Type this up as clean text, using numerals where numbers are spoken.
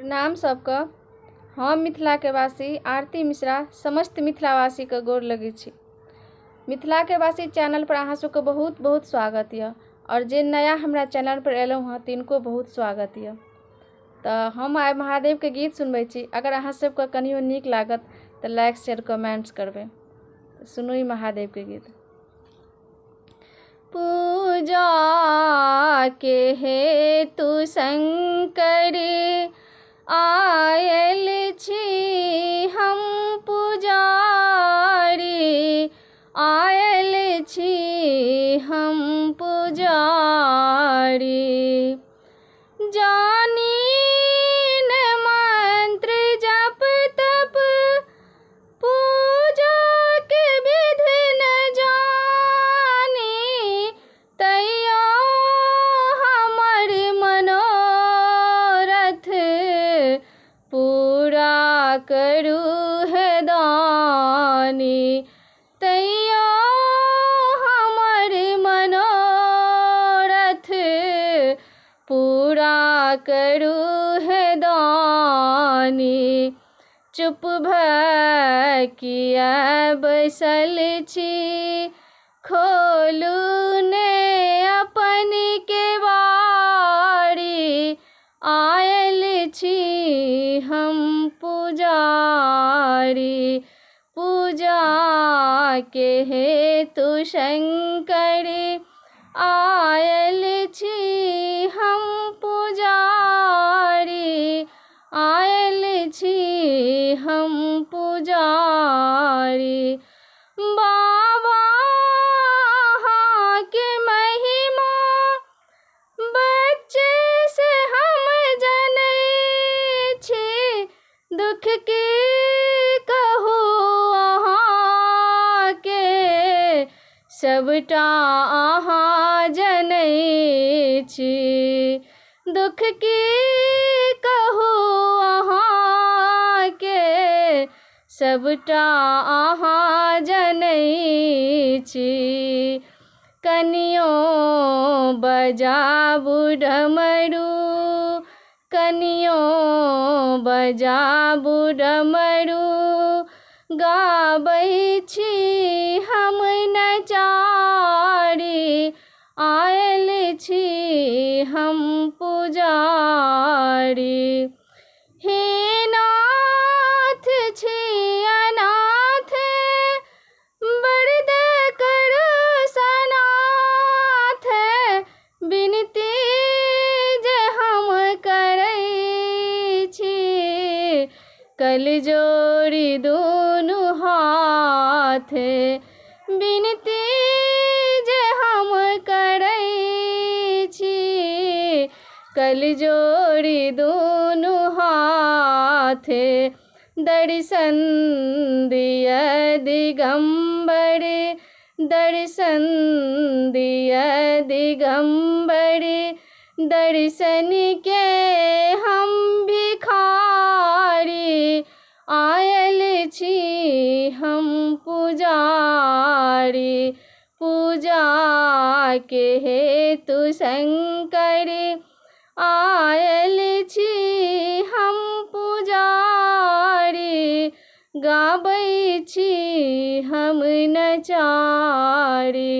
प्रणाम सबके। हम मिथिला के वासी आरती मिश्रा समस्त मिथिलावासी के गोर लगे छी। मिथिला के वासी चैनल पर अहाँ सबके बहुत बहुत स्वागत है और जे नया हमरा चैनल पर एलौ हँ तिनको बहुत स्वागत है। तो हम आइ महादेव के गीत सुनबै छी। अगर अहाँ सबके कनियो नीक लागत तो लाइक शेयर कमेंट्स करबै। सुनू ई महादेव के गीत। पूजा के हेतु शंकर आयल छी हम पुजारी, आयल छी हम पुजारी। जानी न मंत्र जप तप पूजा के विधि न जानी, तैयो हमर मनोरथ पूरा करू है दानी। तैयो हमर मनोरथ पूरा करू है दानी। चुप भऽ किया बैसल छी, खोलू ने अपन केवाड़ी, आयल छी हम पुजारी। पूजा के हेतु शंकर आयल छी हम पुजारी, आयल छी हम पुजारी। बाबा के महिमा बच्चे से हम जनै छी, दुख की कहू अहाँ के सबटा अहाँ जनै छी। दुख की कहू अहाँ के सबटा अहाँ जनै छी। कनियो बजाबू डमरू, कनियो बजाबू डमरू, गाबै छी हम नचारी, आयल छी हम पुजारी। हे नाथ छी अनाथ बरद करू सनाथ, बिनती जे हम करै छी, कल जोड़ी दुनू हाथ। बिनती जे हम करै छी, कल जोड़ी दुनू हाथ। दर्शन दिया दिगंबर, दर्शन दिया दिगंबर, दर्शन के हम भिखारी, आयल छी हम पुजारी। पूजा के हेतु शंकर आयल छी हम पुजारी, गाबै छी हम नचारी।